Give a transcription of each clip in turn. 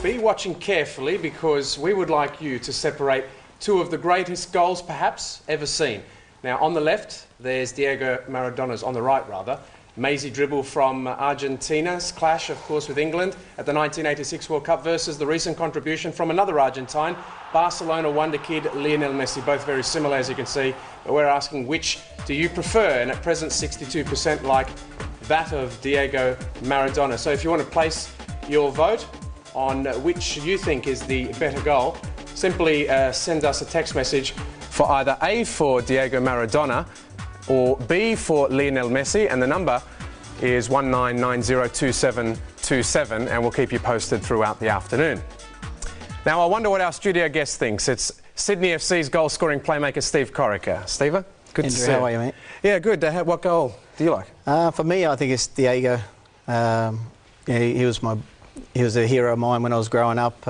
be watching carefully because we would like you to separate two of the greatest goals perhaps ever seen. Now on the left there's Diego Maradona's, on the right rather, mazy dribble from Argentina's clash of course with England at the 1986 World Cup versus the recent contribution from another Argentine, Barcelona wonder kid Lionel Messi. Both very similar as you can see, but we're asking which do you prefer, and at present 62% like that of Diego Maradona. So if you want to place your vote on which you think is the better goal, simply send us a text message for either A for Diego Maradona or B for Lionel Messi, and the number is 19902727, and we'll keep you posted throughout the afternoon. Now I wonder what our studio guest thinks. It's Sydney FC's goal-scoring playmaker Steve Corica. Steve, good to see you. How are you, mate? Yeah, good. What goal do you like? For me, I think it's Diego. He was a hero of mine when I was growing up.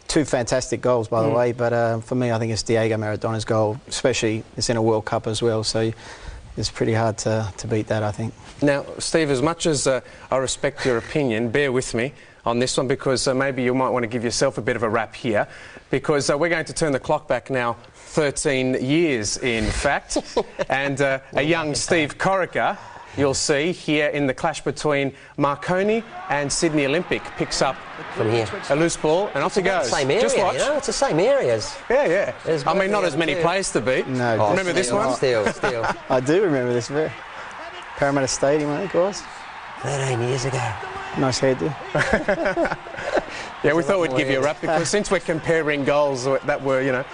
Two fantastic goals, by the way, but for me, I think it's Diego Maradona's goal, especially it's in a World Cup as well, so it's pretty hard to beat that, I think. Now, Steve, as much as I respect your opinion, bear with me on this one because maybe you might want to give yourself a bit of a rap here, because we're going to turn the clock back now 13 years, in fact, and a young Steve Corica, you'll see here in the clash between Marconi and Sydney Olympic, picks up from here a loose ball and off he goes. Same area, just watch. You know, it's the same areas. Yeah. I mean, not as many players to beat. No, remember this one? Still. I do remember this bit. Parramatta Stadium, I think it was. 13 years ago. Nice hairdo. Yeah, we thought we'd give you a rap because since we're comparing goals that were, you know,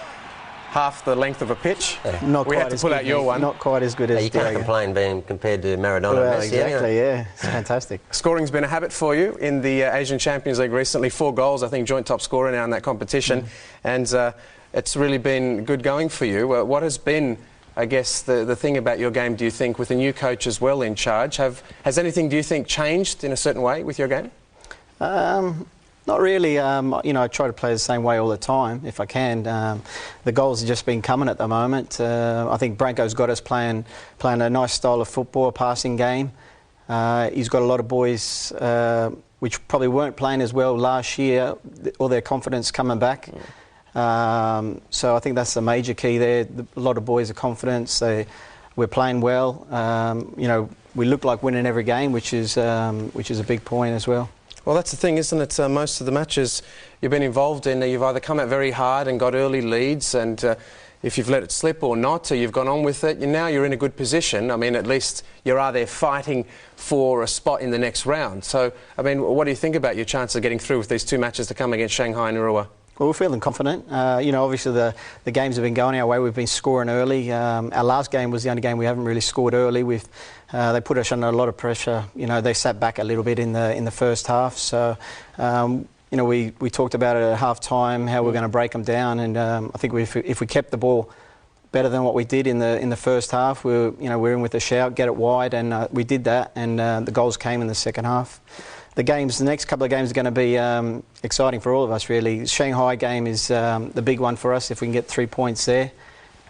half the length of a pitch, we had to pull out your one. Not quite as good as Diego. You can't complain being compared to Maradona. Well, Messi, exactly, yeah. It's fantastic. Scoring's been a habit for you in the Asian Champions League recently. 4 goals, I think, joint top scorer now in that competition. And it's really been good going for you. What has been, I guess, the thing about your game, do you think, with a new coach as well in charge? Has anything, do you think, changed in a certain way with your game? Not really. You know, I try to play the same way all the time if I can. The goals have just been coming at the moment. I think Branko's got us playing a nice style of football, a passing game. He's got a lot of boys which probably weren't playing as well last year, all their confidence coming back. So I think that's the major key there. A lot of boys are confident. We're playing well. You know, we look like winning every game, which is a big point as well. Well, that's the thing, isn't it? Most of the matches you've been involved in, you've either come out very hard and got early leads, and if you've let it slip or not, or you've gone on with it, now you're in a good position. I mean, at least you are there fighting for a spot in the next round. So, I mean, what do you think about your chances of getting through with these 2 matches to come against Shanghai and Urua? Well, we're feeling confident. You know, obviously the games have been going our way. We've been scoring early. Our last game was the only game we haven't really scored early. They put us under a lot of pressure. You know, they sat back a little bit in the first half. So, you know, we talked about it at half time, how we're going to break them down. And I think if we kept the ball better than what we did in the first half, we're in with a shout, get it wide, and we did that. And the goals came in the second half. The next couple of games are going to be exciting for all of us, really. The Shanghai game is the big one for us. If we can get 3 points there,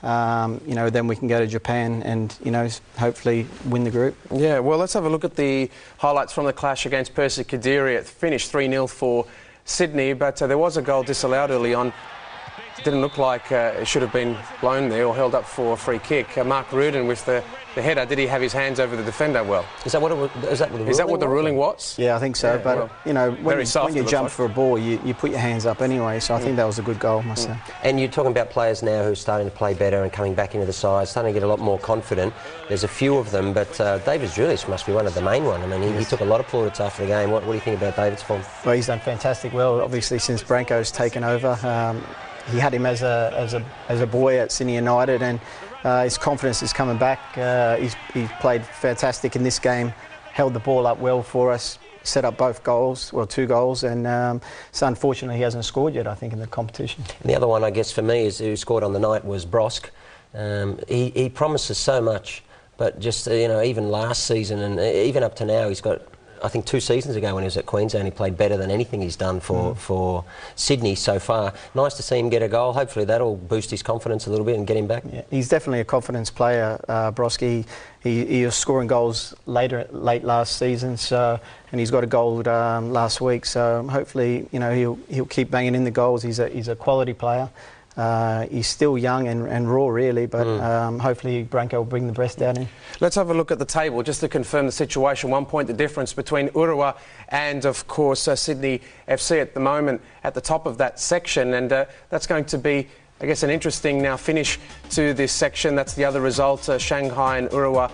you know, then we can go to Japan and, you know, hopefully win the group. Yeah, well, let's have a look at the highlights from the clash against Percy Kadiri. It finished 3-0 for Sydney, but there was a goal disallowed early on. It didn't look like it should have been blown there or held up for a free kick. Mark Rudin with the header, did he have his hands over the defender well? Is that what the ruling was? Yeah, I think so. Yeah, but, well, you know, when you jump for a ball, you put your hands up anyway, so I think that was a good goal, I must say. And you're talking about players now who are starting to play better and coming back into the side, starting to get a lot more confident. There's a few of them, but David Julius must be one of the main ones. I mean, he took a lot of plaudits after the game. What do you think about David's form? Well, he's done fantastic well, obviously, since Branko's taken over. He had him as a boy at Sydney United, and his confidence is coming back. He's played fantastic in this game, held the ball up well for us, set up both goals, well, 2 goals, and so unfortunately he hasn't scored yet, I think, in the competition. And the other one, I guess, for me, is who scored on the night was Brosk. He promises so much, but just, you know, even last season and even up to now, he's got I think 2 seasons ago when he was at Queensland, he played better than anything he's done for Sydney so far. Nice to see him get a goal. Hopefully that'll boost his confidence a little bit and get him back. Yeah, he's definitely a confidence player, Broski. He was scoring goals late last season, and he's got a goal last week. So hopefully, you know, he'll keep banging in the goals. He's a quality player. He's still young and raw, really, but hopefully Branko will bring the best out in him. Let's have a look at the table just to confirm the situation. 1 point the difference between Urua and, of course, Sydney FC at the moment at the top of that section, and that's going to be, I guess, an interesting now finish to this section. That's the other result, Shanghai and Urua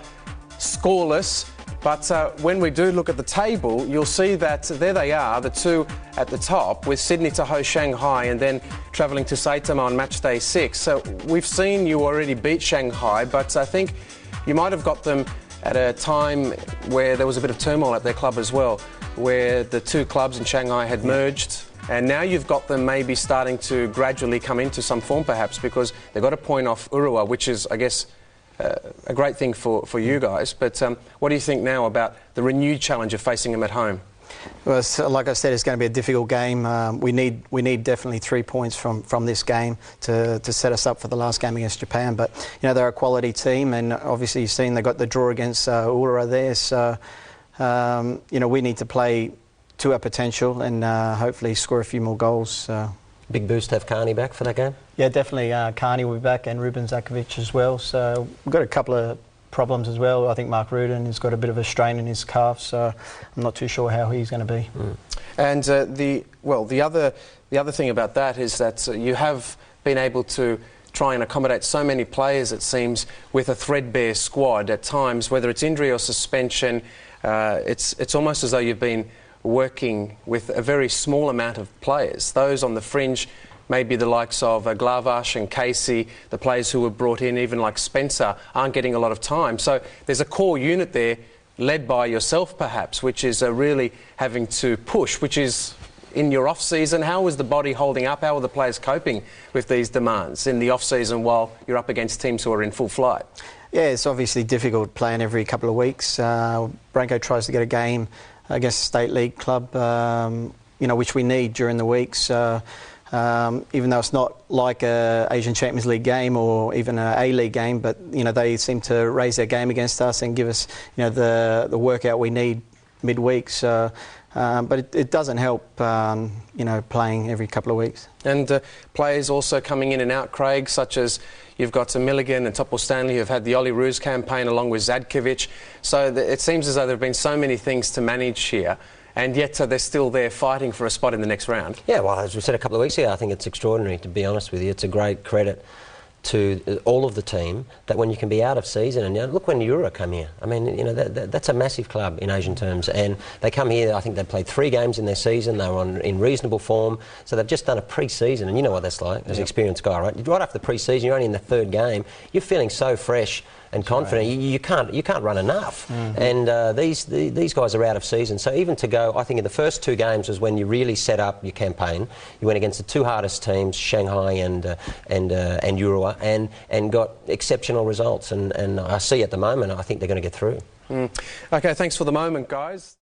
scoreless. But when we do look at the table, you'll see that there they are, the two at the top, with Sydney to host Shanghai and then travelling to Saitama on match day 6. So we've seen you already beat Shanghai, but I think you might have got them at a time where there was a bit of turmoil at their club as well, where the two clubs in Shanghai had merged. And now you've got them maybe starting to gradually come into some form perhaps, because they've got a point off Urua, which is, I guess, a great thing for you guys. But what do you think now about the renewed challenge of facing them at home? Well, like I said, it's going to be a difficult game. We need definitely 3 points from this game to set us up for the last game against Japan. But you know, they're a quality team, and obviously you've seen they got the draw against Urua there. So you know, we need to play to our potential and hopefully score a few more goals. Big boost to have Carney back for that game? Yeah, definitely. Carney will be back, and Ruben Zakovic as well. So we've got a couple of problems as well. I think Mark Rudin has got a bit of a strain in his calf, so I'm not too sure how he's going to be. And the other thing about that is that you have been able to try and accommodate so many players, it seems, with a threadbare squad at times, whether it's injury or suspension. It's almost as though you've been working with a very small amount of players. Those on the fringe, maybe the likes of Glavash and Casey, the players who were brought in, even like Spencer, aren't getting a lot of time. So there's a core unit there, led by yourself perhaps, which is really having to push, which is in your off-season. How is the body holding up? How are the players coping with these demands in the off-season while you're up against teams who are in full flight? Yeah, it's obviously difficult playing every couple of weeks. Branko tries to get a game against a state league club, you know, which we need during the weeks. Even though it's not like a Asian Champions League game or even an A-League game, but you know, they seem to raise their game against us and give us, you know, the workout we need midweek. So, but it doesn't help, you know, playing every couple of weeks. And players also coming in and out, Craig, such as you've got Milligan and Topol Stanley who've had the Ollie Roos campaign along with Zadkovic. So it seems as though there have been so many things to manage here, and yet they're still there fighting for a spot in the next round. Yeah, well, as we said a couple of weeks ago, I think it's extraordinary, to be honest with you. It's a great credit to all of the team that when you can be out of season, and you know, look when Urua come here. I mean, you know, that's a massive club in Asian terms, and they come here. I think they played 3 games in their season. They were in reasonable form, so they've just done a pre-season, and you know what that's like as an experienced guy, right? Right after the pre-season, you're only in the 3rd game. You're feeling so fresh and confident. Right. You can't run enough. And these guys are out of season, so even to go, I think in the first 2 games was when you really set up your campaign. You went against the 2 hardest teams, Shanghai and Urua, and got exceptional results. And I see at the moment, I think they're going to get through. OK, thanks for the moment, guys.